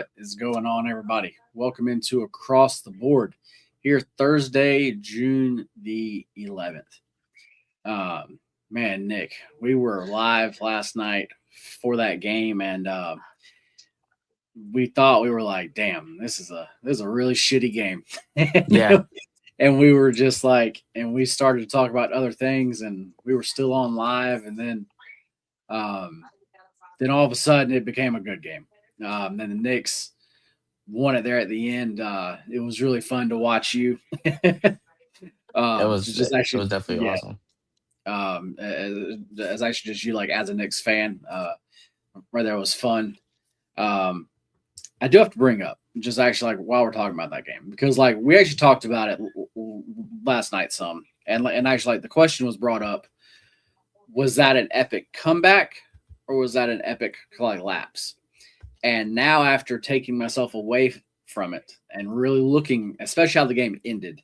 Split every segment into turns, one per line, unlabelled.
What is going on, everybody? Welcome into Across the Board here Thursday, June the 11th. Man, Nick, we were live last night for that game, and we thought we were like, "Damn, this is a really shitty game,"
Yeah,
and we were just like, and we started to talk about other things, and we were still on live, and um, then all of a sudden it became a good game. Then the Knicks won it there at the end. It was really fun to watch you.
it
To
was
just
it
actually,
was definitely
yeah.
awesome.
As actually just you like as a Knicks fan, right there was fun. Um, I do have to bring up just actually like while we're talking about that game because like we actually talked about it last night some, and actually like the question was brought up: was that an epic comeback or was that an epic like lapse? And now, after taking myself away from it and really looking, especially how the game ended,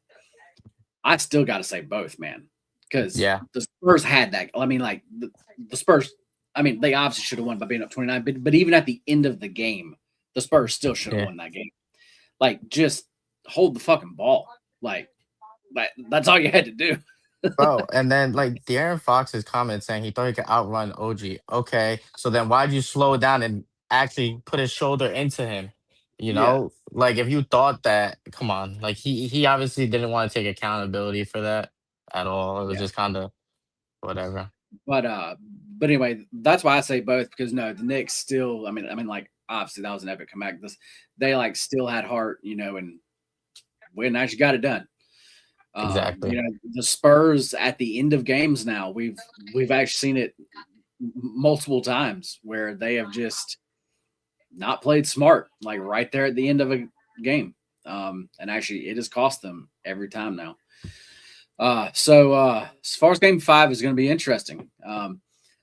I still got to say both, man. Because
Yeah,
the Spurs had that. I mean, like the Spurs. I mean, they obviously should have won by being up 29. But even at the end of the game, the Spurs still should have
yeah.
won that game. Like, just hold the fucking ball. Like that's all you had to do.
Bro, and then like De'Aaron Fox's comment saying he thought he could outrun OG. Okay, so then why'd you slow down and actually put his shoulder into him?
Yeah,
Like if you thought that, come on, like he obviously didn't want to take accountability for that at all. It was
yeah.
just kind of whatever.
But uh, but anyway, that's why I say both because no, the Knicks still. I mean, like obviously that was an epic comeback. They like still had heart, and we actually got it done.
Exactly.
The Spurs at the end of games now we've actually seen it multiple times where they have just not played smart, like right there at the end of a game. And actually, it has cost them every time now. So as far as Game 5 is going to be interesting.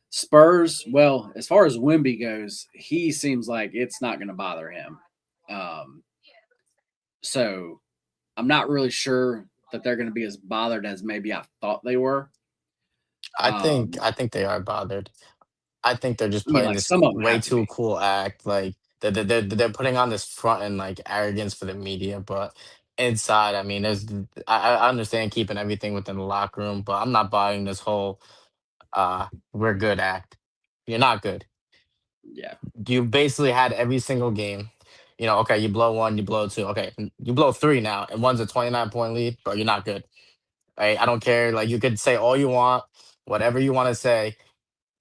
Spurs, well, as far as Wimby goes, he seems like it's not going to bother him. Um, so I'm not really sure that they're going to be as bothered as maybe I thought they were.
I think
Um,
I think they are bothered. I think they're just
I mean,
playing
like
this
some of them
way
have to
too
be.
cool act. Like they're putting on this front and like arrogance for the media, but inside, I mean, I understand keeping everything within the locker room, but I'm not buying this whole we're good act. You're not good.
Yeah,
You basically had every single game. Okay, you blow one, you blow two. Okay, you blow three now, and one's a 29-point lead, bro. You're not good. Right? I don't care. Like you could say all you want, whatever you want to say,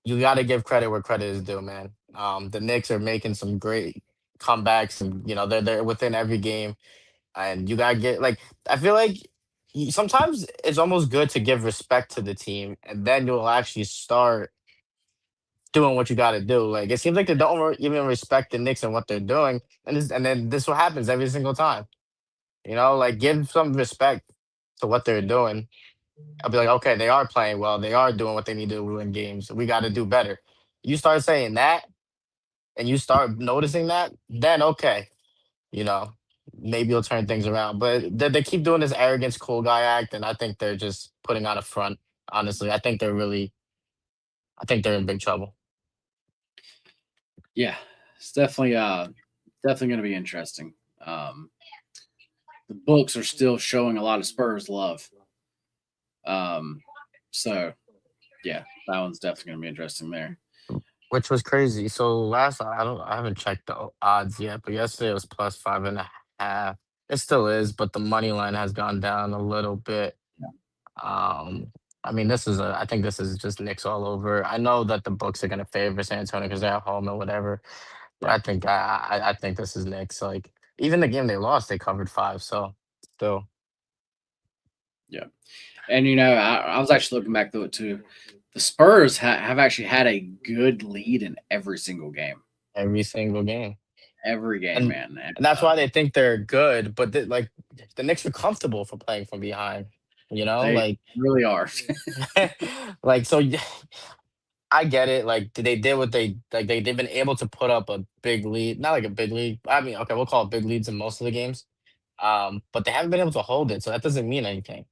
you got to give credit where credit is due, man. The Knicks are making some great comebacks, and they're within every game, and you gotta get like I feel like sometimes it's almost good to give respect to the team, and then you'll actually start doing what you got to do. Like it seems like they don't even respect the Knicks and what they're doing, and then this what happens every single time. Like give some respect to what they're doing. I'll be like, okay, they are playing well. They are doing what they need to do in games. We got to do better. You start saying that and you start noticing that, then okay, you know, maybe you'll turn things around. But they keep doing this arrogance, cool guy act, and I think they're just putting on a front. Honestly, I think they're in big trouble.
yeah, it's definitely going to be interesting. Um, the books are still showing a lot of Spurs love. Um, so yeah, that one's definitely going to be interesting there.
Which was crazy. So I haven't checked the odds yet, but yesterday it was plus 5.5. It still is, but the money line has gone down a little bit.
Yeah,
Um, I mean, I think this is just Knicks all over. I know that the books are gonna favor San Antonio because they're at home or whatever, but
yeah,
I think this is Knicks. Like even the game they lost, they covered five. So still
yeah. And I was actually looking back though too. The Spurs have actually had a good lead in every single game.
every single game,
Every game,
and
man. And
and that's why they think they're good. But like the Knicks are comfortable for playing from behind.
they
Like
really are.
like so. I get it. Like they did what they like. They've been able to put up a big lead, not like a big lead. I mean, okay, we'll call it big leads in most of the games. But they haven't been able to hold it, so that doesn't mean anything.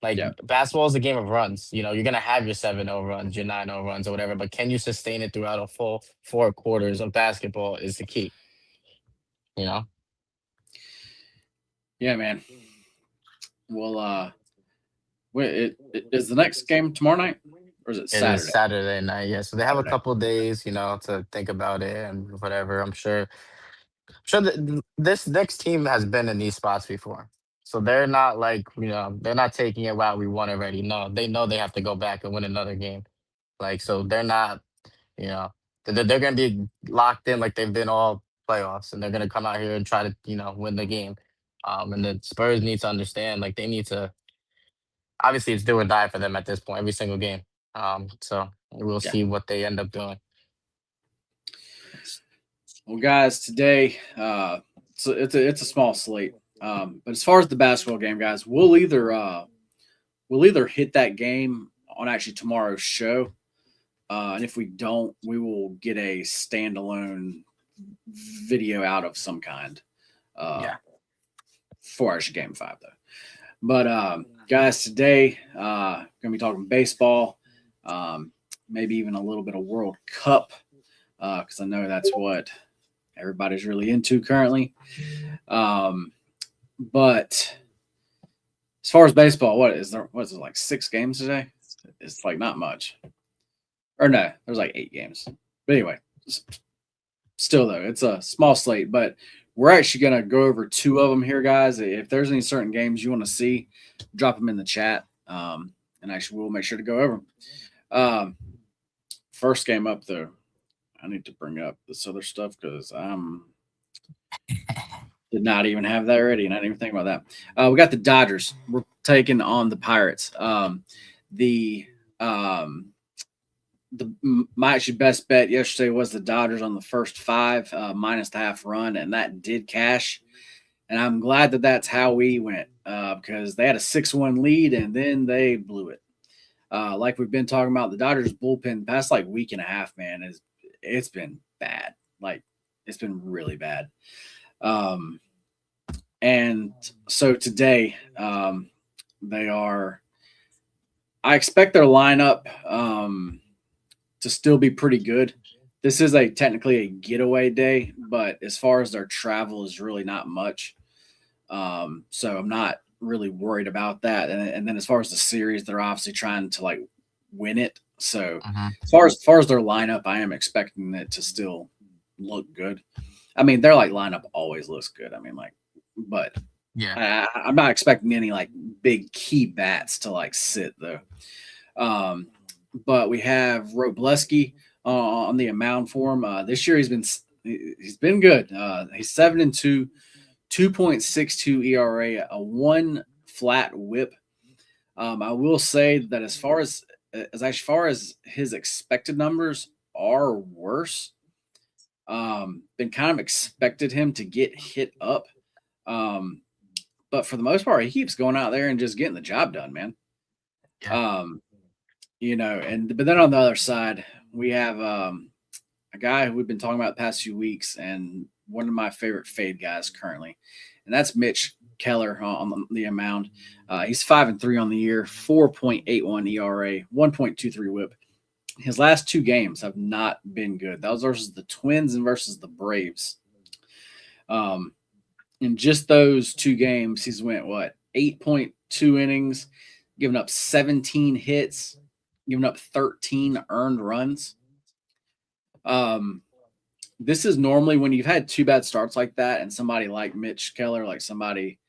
Like
Yeah,
basketball is a game of runs. You're gonna have your 7-0 runs, your 9-0 runs, or whatever. But can you sustain it throughout a full 4 quarters of basketball is the key. You know,
Yeah, man. Well, is the next game tomorrow night or is it
it is
Saturday?
Saturday night. Yeah, so they have a
Saturday.
couple of days, to think about it and whatever. I'm sure that this next team has been in these spots before. So they're not like, they're not taking it, wow, we won already. No, they know they have to go back and win another game. Like, so they're not, you know, they're going to be locked in like they've been all playoffs, and they're going to come out here and try to, win the game. And the Spurs need to understand, like, they need to, obviously, it's do or die for them at this point, every single game. So we'll
Yeah.
see what they end up doing.
Well, guys, today it's a small slate. But as far as the basketball game, guys, we'll either hit that game on actually tomorrow's show, and if we don't, we will get a standalone video out of some kind
Yeah.
for actually game 5 though. But guys, today gonna be talking baseball, maybe even a little bit of World Cup because I know that's what everybody's really into currently. But as far as baseball, what is there? What is it, like 6 games today? It's like not much. Or no, there's like 8 games. But anyway, still though, it's a small slate. But we're actually gonna go over 2 of them here, guys. If there's any certain games you want to see, drop them in the chat, and actually we'll make sure to go over them. First game up though, I need to bring up this other stuff because did not even have that ready, and I didn't even think about that. We got the Dodgers. We're taking on the Pirates. The my actually best bet yesterday was the Dodgers on the first 5 minus the half run, and that did cash. And I'm glad that that's how we went because they had a 6-1 lead and then they blew it. Like we've been talking about, the Dodgers bullpen the past like week and a half, man, it's been bad. Like it's been really bad. And so today, they are. I expect their lineup to still be pretty good. This is technically a getaway day, but as far as their travel is really not much. So I'm not really worried about that. And then as far as the series, they're obviously trying to like win it. So
Mhm.
as far as their lineup, I am expecting it to still look good. I mean, their like lineup always looks good. I mean, like, but
Yeah.
I'm not expecting any like big key bats to like sit though. Um, but we have Robleski on the mound for him. This year he's been good. He's 7-2, 2.62 ERA, a 1 flat WHIP. I will say that as far as his expected numbers are worse. Been kind of expected him to get hit up. Um, but for the most part, he keeps going out there and just getting the job done, man.
Yeah.
Um, but then on the other side, we have a guy who we've been talking about the past few weeks, and one of my favorite fade guys currently, and that's Mitch Keller on the mound. He's 5-3 on the year, 4.81 ERA, 1.23 WHIP. His last 2 games have not been good. That was versus the Twins and versus the Braves. In just those 2 games, he's went 8.2 innings, giving up 17 hits, giving up 13 earned runs. This is normally when you've had 2 bad starts like that, and somebody like Mitch Keller, like somebody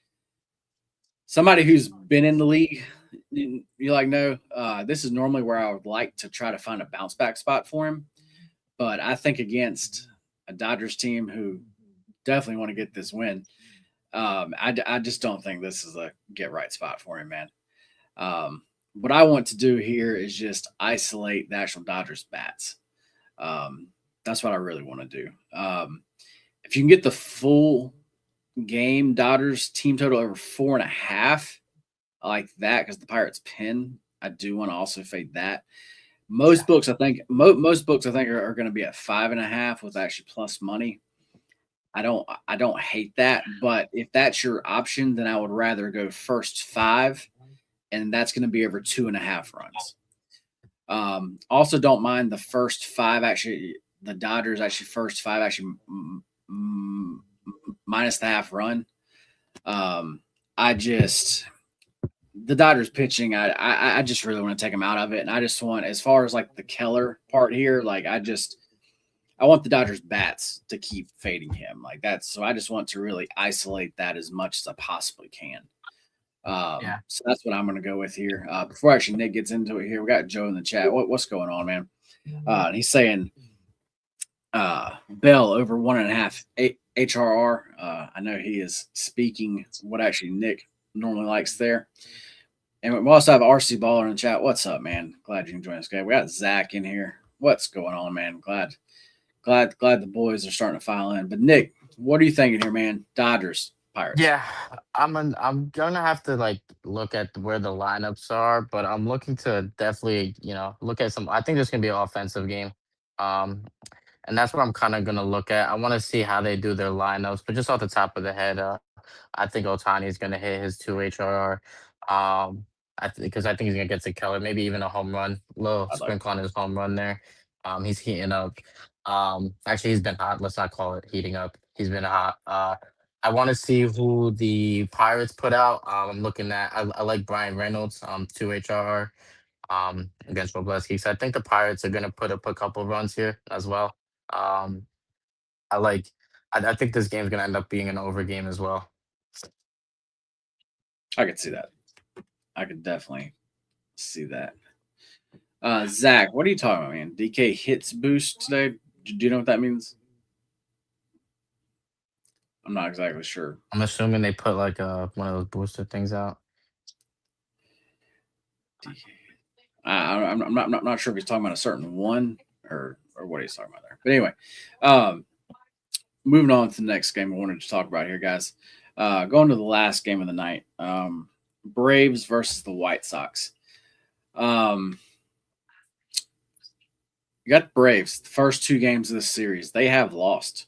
who's been in the league, you're like, no, this is normally where I would like to try to find a bounce back spot for him. But I think against a Dodgers team who definitely want to get this win, I just don't think this is a get right spot for him, man. What I want to do here is just isolate the actual Dodgers bats. That's what I really want to do. If you can get the full game Dodgers team total over 4.5, I like that because the Pirates pin. I do want to also fade that. Most books, I think, most books, I think, are going to be at 5.5 with actually plus money. I don't hate that, but if that's your option, then I would rather go first 5, and that's going to be over 2.5 runs. Also, don't mind the first 5. Actually, the Dodgers actually first 5 actually minus the half run. I just the Dodgers pitching. I just really want to take them out of it, and I just want, as far as like the Keller part here, like I want the Dodgers bats to keep fading him like that. So I just want to really isolate that as much as I possibly can.
Yeah.
So that's what I'm going to go with here. Before actually Nick gets into it here, we got Joe in the chat. What's going on, man? He's saying Bell over 1.5 HRR. I know he is speaking what actually Nick normally likes there. And we also have RC Baller in the chat. What's up, man? Glad you can join us, guys. We got Zach in here. What's going on, man? Glad the boys are starting to file in. But Nick, what are you thinking here, man? Dodgers, Pirates.
Yeah, I'm gonna have to like look at where the lineups are, but I'm looking to definitely, look at some. I think this can be an offensive game. Um, and that's what I'm kind of gonna look at. I want to see how they do their lineups, but just off the top of the head, I think Otani is gonna hit his 2 HRR. Because I think he's gonna get to Keller, maybe even a home run, little
I'd like
sprinkle on his home run there. He's heating up. Actually, he's been hot. Let's not call it heating up. He's been hot. I want to see who the Pirates put out. I'm looking at. I like Brian Reynolds. 2 HRR. Against Robleski. So I think the Pirates are gonna put up a couple runs here as well. Um, I like. I think this game's gonna end up being an over game as well.
I could see that. I could definitely see that. Zach, what are you talking about, man? DK hits boost today. Do you know what that means? I'm not exactly sure.
I'm assuming they put like one of those booster things out.
DK. I'm not sure if he's talking about a certain one or what he's talking about there. But anyway, moving on to the next game I wanted to talk about here, guys. Going to the last game of the night, Braves versus the White Sox. You got the Braves. The first two games of this series, they have lost.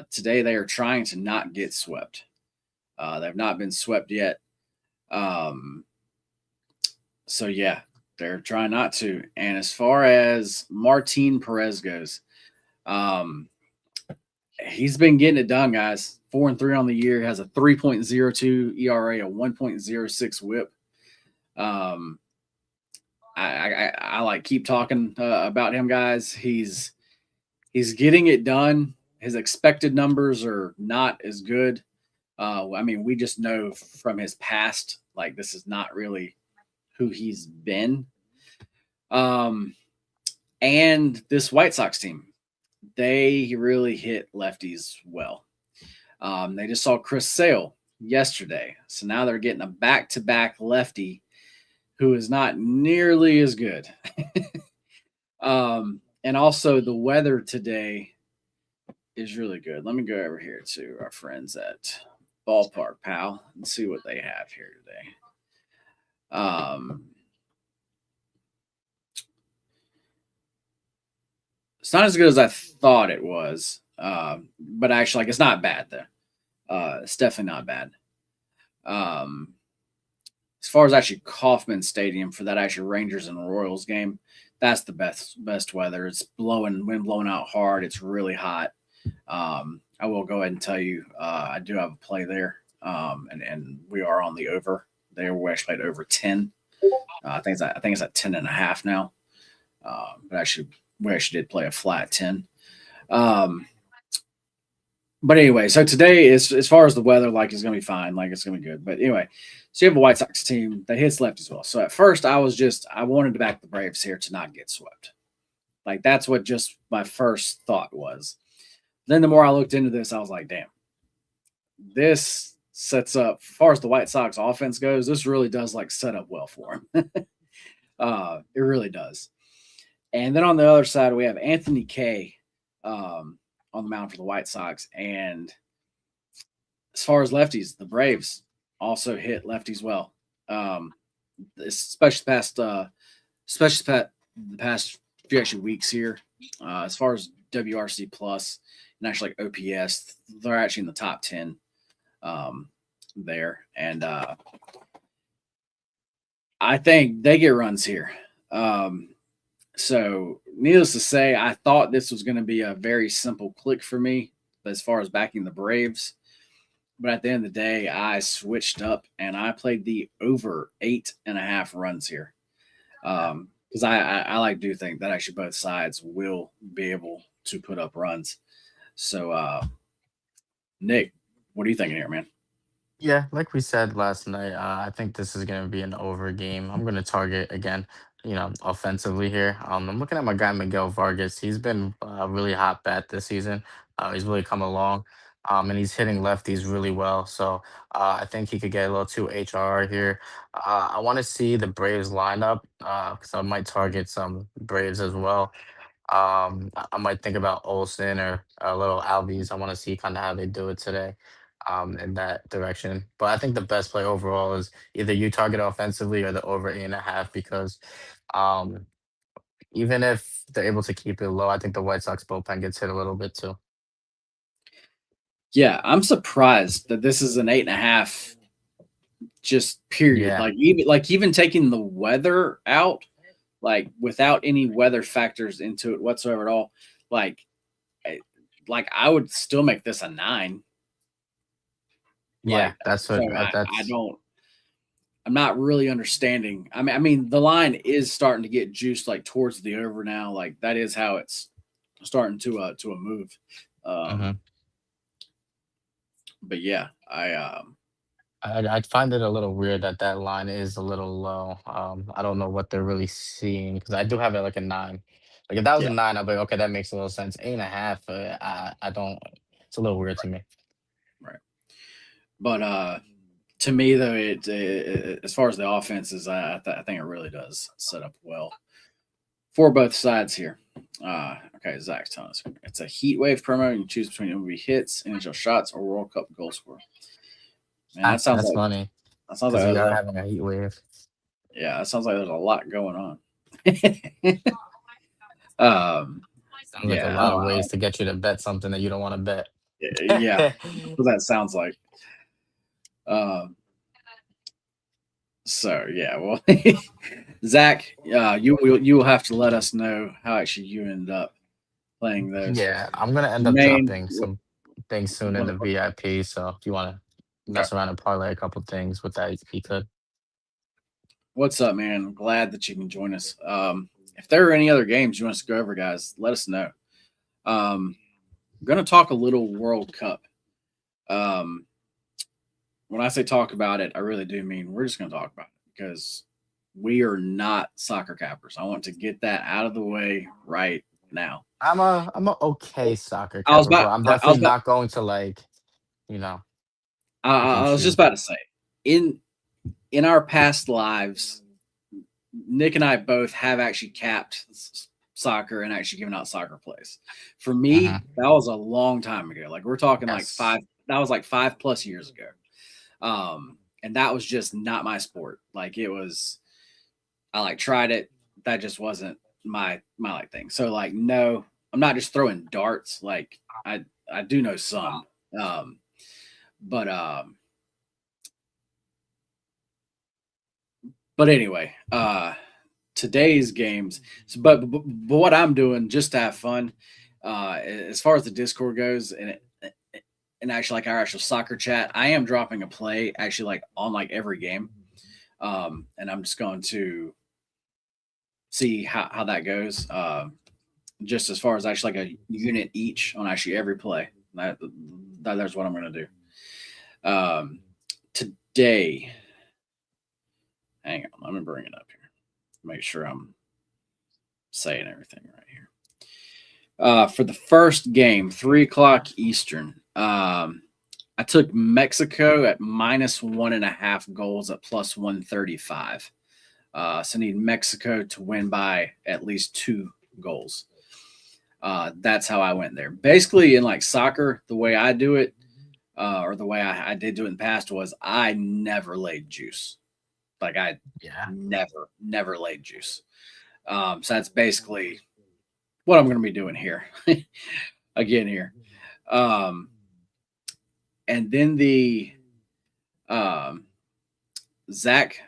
Today, they are trying to not get swept. They've not been swept yet. So, yeah, they're trying not to. And as far as Martin Perez goes, he's been getting it done, guys. 4-3 on the year, has a 3.02 ERA, a 1.06 WHIP. I like keep talking about him, guys. He's getting it done. His expected numbers are not as good. I mean, we just know from his past, like this is not really who he's been. And this White Sox team, they really hit lefties well. They just saw Chris Sale yesterday. So now they're getting a back-to-back lefty who is not nearly as good. And also the weather today is really good. Let me go over here to our friends at Ballpark Pal and see what they have here today. It's not as good as I thought it was, but actually, like, it's not bad though. It's definitely not bad. As far as actually Kauffman Stadium for that actually Rangers and Royals game, that's the best weather. It's wind blowing out hard. It's really hot. I will go ahead and tell you, I do have a play there, and we are on the over. There, we actually played over 10. I think it's at 10.5 now. But we actually did play a flat 10. But anyway, so today is, as far as the weather, like it's gonna be fine, like it's gonna be good. But anyway, so you have a White Sox team that hits left as well. So at first I wanted to back the Braves here to not get swept. Like that's what just my first thought was. Then the more I looked into this, I was like, damn, this sets up, as far as the White Sox offense goes, this really does like set up well for them. It really does. And then on the other side, we have Anthony Kay on the mound for the White Sox. And as far as lefties, the Braves also hit lefties well, especially the past few actually weeks here. As far as WRC plus and actually like OPS, they're actually in the top 10 there. And I think they get runs here. So needless to say, I thought this was going to be a very simple click for me. as far as backing the Braves. But at the end of the day, I switched up and I played the over 8.5 runs here. Because I like do think that actually both sides will be able to put up runs. So Nick, what are you thinking here, man?
Yeah, like we said last night, I think this is going to be an over game. I'm going to target again, offensively here. I'm looking at my guy Miguel Vargas. He's been a really hot bat this season. He's really come along, and he's hitting lefties really well. So I think he could get a little 2 HRR here. I want to see the Braves lineup because I might target some Braves as well. I might think about Olson or a little Albies. I want to see kind of how they do it today, in that direction. But I think the best play overall is either you target offensively or the over 8.5 because um, even if they're able to keep it low, I think the White Sox bullpen gets hit a little bit too.
Yeah, I'm surprised that this is an 8.5. Just period.
Yeah,
Even taking the weather out, like without any weather factors into it whatsoever at all, like I would still make this a 9.
yeah,
Like
that's
so
what
I
that's
don't I'm not really understanding. I mean the line is starting to get juiced like towards the over now. Like that is how it's starting to a move. Um
mhm.
but yeah,
I find it a little weird that that line is a little low. I don't know what they're really seeing because I do have it like a 9. Like if that was a
yeah,
9, I'd be like, okay, that makes a little sense. 8.5, I don't. It's a little weird to me.
right. But to me though, as far as the offense is, I think it really does set up well for both sides here. Okay, Zach's telling us it's a heat wave promo. You can choose between MLB hits, NHL shots, or World Cup goal scorer. Man,
That's funny
that sounds like
because we
there's
are
a
having a heat wave.
yeah, that sounds like there's a lot going on.
Sounds like a
Yeah, I
lot of
don't
ways
know.
to get you to bet something that you don't want to bet.
Yeah, that's what that sounds like. Um, so yeah, well, Zach, you will have to let us know how actually you ended up playing those.
Yeah, I'm gonna end up
Main,
dropping some things soon in the VIP. So if you want to
okay.
mess around and parlay a couple things with that, you could.
What's up, man? I'm glad that you can join us. If there are any other games you want us to go over, guys, let us know. I'm going to talk a little World Cup. Um, when I say talk about it, I really do mean we're just going to talk about it because we are not soccer cappers. I want to get that out of the way right now.
I'm a okay soccer
I was
capper,
about,
but I'm
I was
definitely
about,
not going to like you know pick and
I was just
choose.
about to say in in our past lives, Nick and I both have actually capped soccer and actually given out soccer plays. For me,
Hmm.
that was a long time ago. Like we're talking like
Yes.
five. That was like 5+ years ago. And that was just not my sport. Like it was. I like tried it. That just wasn't my like thing. So like no, I'm not just throwing darts. Like I do know some. Um, but but anyway, today's games. So, but what I'm doing just to have fun, as far as the Discord goes, and actually like our actual soccer chat, I am dropping a play actually like on like every game, and I'm just going to see how that goes. Just as far as actually like a unit each on actually every play. That's what I'm going to do. Today, hang on, let me bring it up here. Make sure I'm saying everything right here. For the first game, 3 o'clock Eastern. I took Mexico at -1.5 goals at +135. So I need Mexico to win by at least 2 goals. That's how I went there. Basically, in like soccer, the way I do it, or the way I did do it in the past, was I never laid juice. Like I
Yeah.
never laid juice. So that's basically what I'm going to be doing here again here. Um, and then the um, Zach,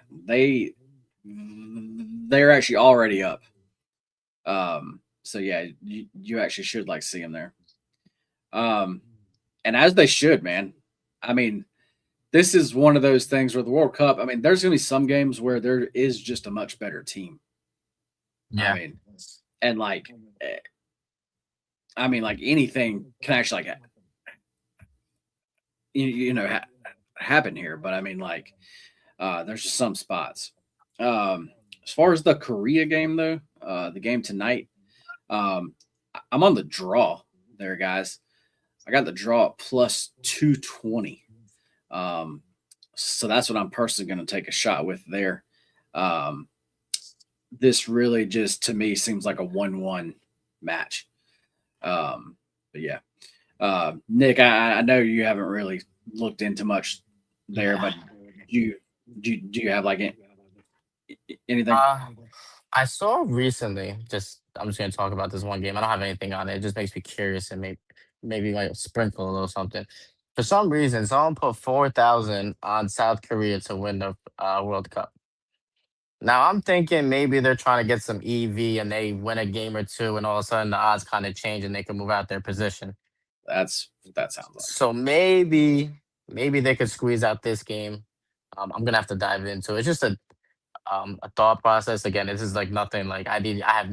they're actually already up. So yeah, you actually should like see them there. Um, and as they should, man. I mean, this is one of those things where the World Cup. I mean, there's going to be some games where there is just a much better team. I
Yeah.
mean, and like, eh, I mean, like anything can actually like you know happen here. But I mean, like, there's just some spots. As far as the Korea game though, the game tonight, I'm on the draw there, guys. I got the draw at plus 220. Um, so that's what I'm personally going to take a shot with there. Um, this really just to me seems like a 1-1 match. But yeah, Nick, I know you haven't really looked into much there,
Yeah.
but you do you have like anything?
Uh, I saw recently. Just I'm just gonna talk about this one game. I don't have anything on it. It just makes me curious and maybe like sprinkle a little something. For some reason, someone put 4,000 on South Korea to win the World Cup. Now I'm thinking maybe they're trying to get some EV and they win a game or two, and all of a sudden the odds kind of change and they can move out their position.
That's what that sounds like.
So maybe they could squeeze out this game. I'm gonna have to dive into it. It's just a thought process. Again, this is like nothing like I have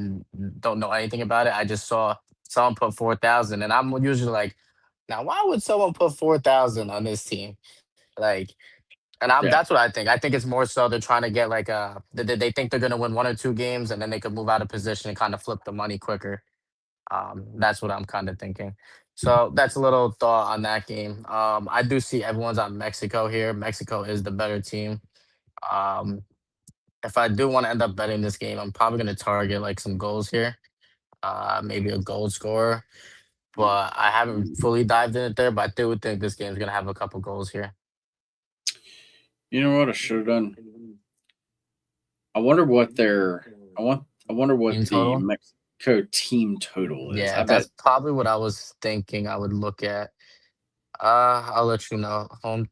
don't know anything about it. I just saw someone put 4,000, and I'm usually like, now why would someone put 4,000 on this team? Like, and I'm
Yeah,
that's what I think. I think it's more so they're trying to get like they think they're gonna win one or two games, and then they could move out of position and kind of flip the money quicker. That's what I'm kind of thinking. So that's a little thought on that game. I do see everyone's on Mexico here. Mexico is the better team. Um, if I do want to end up betting this game, I'm probably going to target like some goals here, maybe a goal scorer. But I haven't fully dived in it there. But I do think this game's going to have a couple goals here.
you know what I should have done. I wonder what their I wonder what
In
the
total,
Mexico team total is.
yeah,
I bet
that's probably what I was thinking. I would look at. I'll let you know. Home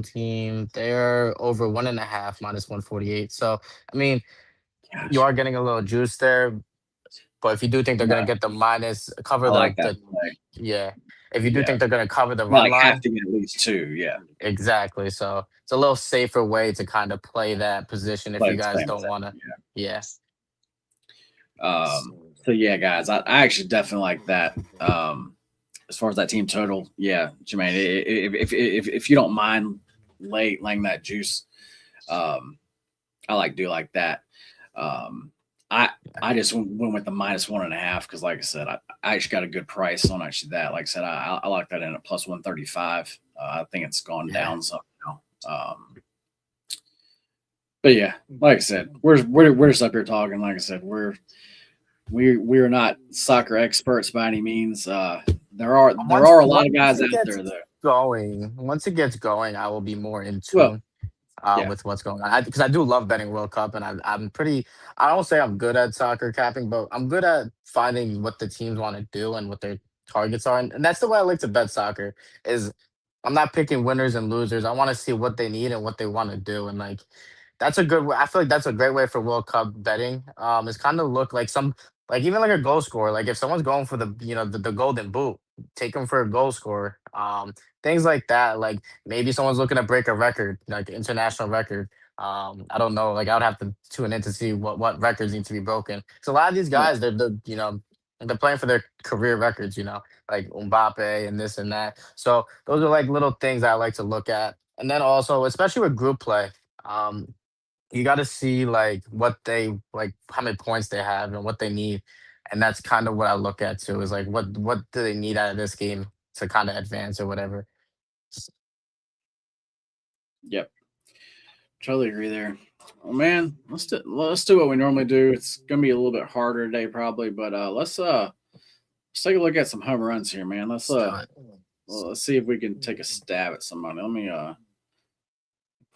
team. They're over 1.5 minus 148. So I mean, you
gosh,
are getting a little juice there. But if you do think they're
no,
gonna get the minus cover
I like that
the
play.
yeah, if you do
Yeah.
think they're gonna cover the
Yeah,
run
like have
line,
to get at least two. Yeah.
exactly. So it's a little safer way to kind of play that position if
Play
you
the
guys
same
don't
thing.
want to. Yeah.
So yeah, guys, I actually definitely like that. As far as that team total, yeah, Jermaine, if you don't mind laying that juice, um, I do like that. Um, I I just went with the -1.5 because, like I said, I actually got a good price on actually that. Like I said, I like that in at plus 135. I think it's gone
Yeah.
down some now. But yeah, like I said, we're just up here talking. Like I said, we're not soccer experts by any means. There are a lot
Once
of guys
it
out
gets
there though.
once it gets going, I will be more in
Well,
tune
yeah,
with what's going on. Because I do love betting World Cup, and I'm pretty. I don't say I'm good at soccer capping, but I'm good at finding what the teams want to do and what their targets are, and that's the way I like to bet soccer. Is I'm not picking winners and losers. I want to see what they need and what they want to do, and like that's a good way. I feel like that's a great way for World Cup betting. Is kind of look like some like even like a goal scorer. Like if someone's going for the golden boot, take them for a goal scorer. Things like that. Like maybe someone's looking to break a record, like international record. I don't know. Like I would have to tune in to see what records need to be broken. So a lot of these
yeah,
guys, they're playing for their career records. Like Mbappe and this and that. So those are like little things I like to look at. And then also, especially with group play. Um, you got to see like what they like, how many points they have, and what they need, and that's kind of what I look at too. Is like what do they need out of this game to kind of advance or whatever.
yep. Totally agree there. Well, man, let's do what we normally do. It's gonna be a little bit harder today, probably, but let's take a look at some home runs here, man.
Let's do it.
Let's see if we can take a stab at somebody. Let me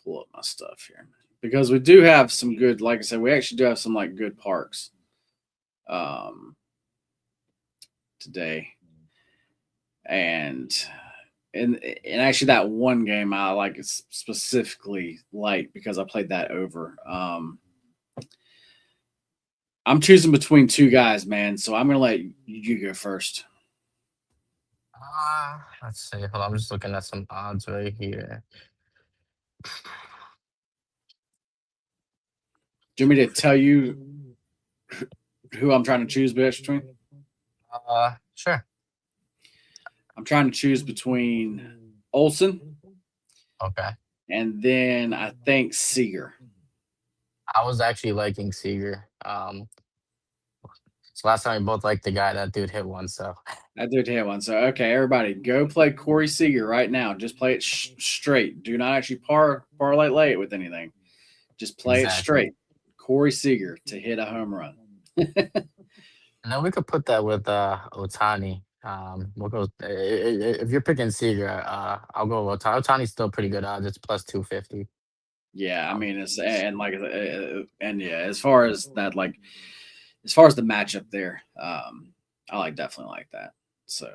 pull up my stuff here because we do have some good. Like I said, we actually do have some like good parks um today, and and actually that one game I like is specifically like because I played that over. I'm choosing between two guys, man. So I'm gonna let you go first.
Let's see. Hold on, I'm just looking at some odds right here.
Do you want me to tell you who I'm trying to choose between?
Sure.
I'm trying to choose between Olson
Okay.
and then I think Seager.
I was actually liking Seager. So last time we both liked the guy. That dude hit one. So
I did have one. So, okay, everybody, go play Corey Seager right now. Just play it straight. Do not actually parlay it with anything. Just play it
exactly.
straight. Corey Seager to hit a home run.
And then we could put that with Otani. We'll go if you're picking Seager. I'll go with Otani. Otani's still pretty good odds. It's plus 250.
Yeah, I
Um,
mean it's and like and yeah, as far as that, like as far as the matchup there, I like definitely like that. So,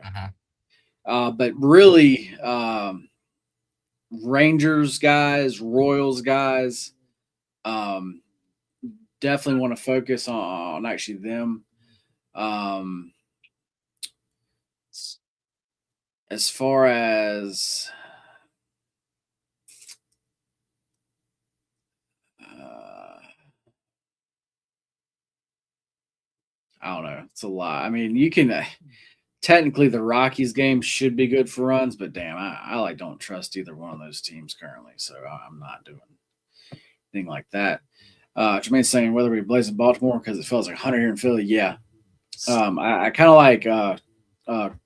mhm.
but really, Rangers guys, Royals guys, um, definitely want to focus on actually them. Um, as far as uh, I don't know, it's a lot. I mean, you can technically the Rockies game should be good for runs, but damn, I like don't trust either one of those teams currently, so I'm not doing anything like that. Jermaine's saying whether we blaze in Baltimore because it feels like 100 here in Philly. Yeah, I kind of like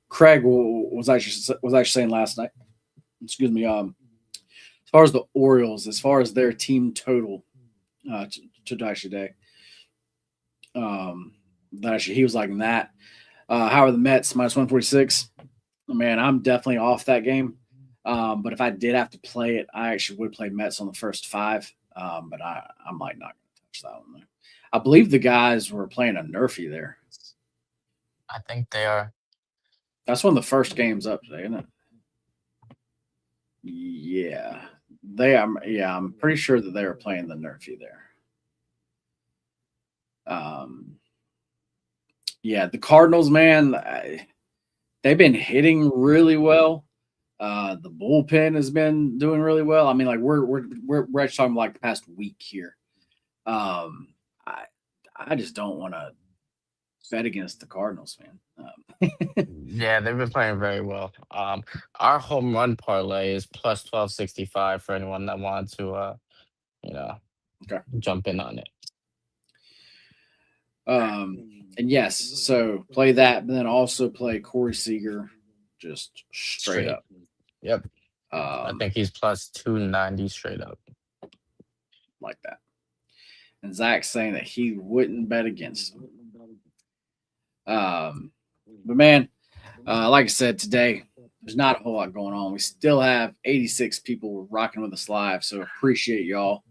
Craig was actually saying last night. Excuse me. As far as the Orioles, as far as their team total to actually day, that actually he was liking that. How are the Mets minus 146? Man, I'm definitely off that game. But if I did have to play it, I actually would play Mets on the first five. But I might not touch that one. Though. I believe the guys were playing a nerfy there.
I think they are.
That's one of the first games up today, isn't it? Yeah, they. I'm pretty sure that they were playing the nerfy there. Yeah, the Cardinals, man, they've been hitting really well. The bullpen has been doing really well. I mean, like we're actually talking like the past week here. Um, I I just don't want to bet against the Cardinals, man.
Yeah, they've been playing very well. Our home run parlay is plus 1265 for anyone that wants to, you know,
Okay.
jump in on it.
Um, and yes, so play that, but then also play Corey Seager, just straight
Straight.
up.
Yep. I
Um,
think he's plus 290 straight up.
like that. And Zach's saying that he wouldn't bet against him. But man, like I said today, there's not a whole lot going on. We still have 86 people rocking with us live, so appreciate y'all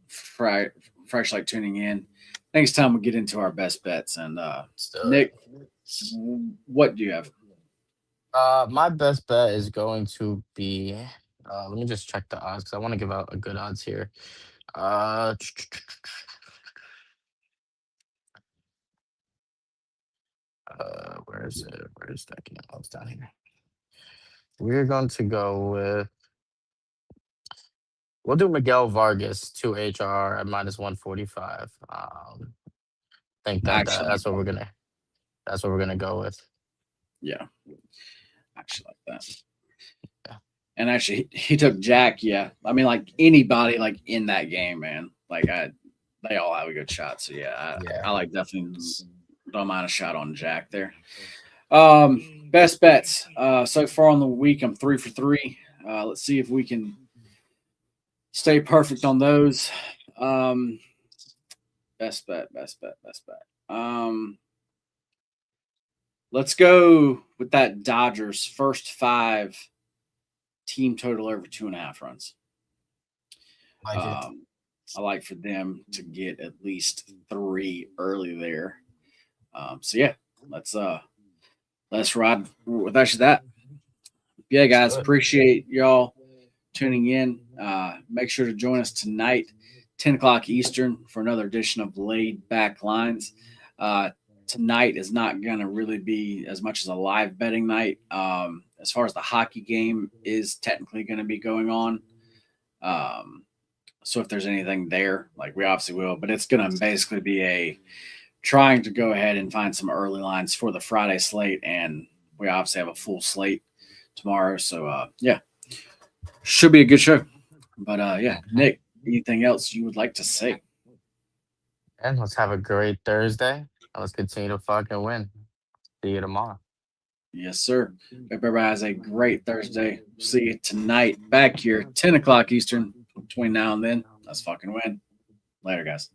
for actually like tuning in. Next time we get into our best bets. And
So,
Nick, what do you have?
my best bet is going to be. Let me just check the odds because I want to give out a good odds here. Uh, where is it? Where is that game? Oh, it's down here. We're going to go with. We'll do Miguel Vargas 2 HR at minus 145. Think
I
that,
actually like
that's what
that.
we're gonna go with.
Yeah, I actually like that.
Yeah.
And actually, he took Jack. Yeah, I mean, like anybody like in that game, man. Like they all have a good shot. So yeah,
Yeah.
I like definitely don't mind a shot on Jack there. Best bets. So far on the week, I'm 3 for 3. Let's see if we can stay perfect on those. Um, best bet, best bet, best bet. Let's go with that Dodgers first 5 team total over 2.5 runs.
Like it.
Um, I like for them to get at least 3 early there. So yeah, let's ride with actually that. Yeah,
Let's
guys,
do it.
appreciate y'all tuning in. Make sure to join us tonight, 10 o'clock Eastern, for another edition of Laid Back Lines. Uh, tonight is not going to really be as much as a live betting night. As far as the hockey game is technically going to be going on. So if there's anything there, like we obviously will, but it's going to basically be a trying to go ahead and find some early lines for the Friday slate. And we obviously have a full slate tomorrow. So, yeah, should be a good show. But, yeah, Nick, anything else you would like to say?
And let's have a great Thursday. And let's continue to fucking win. See you tomorrow.
Yes, sir. Hope everybody has a great Thursday. See you tonight back here, 10 o'clock Eastern. Between now and then, let's fucking win. Later, guys.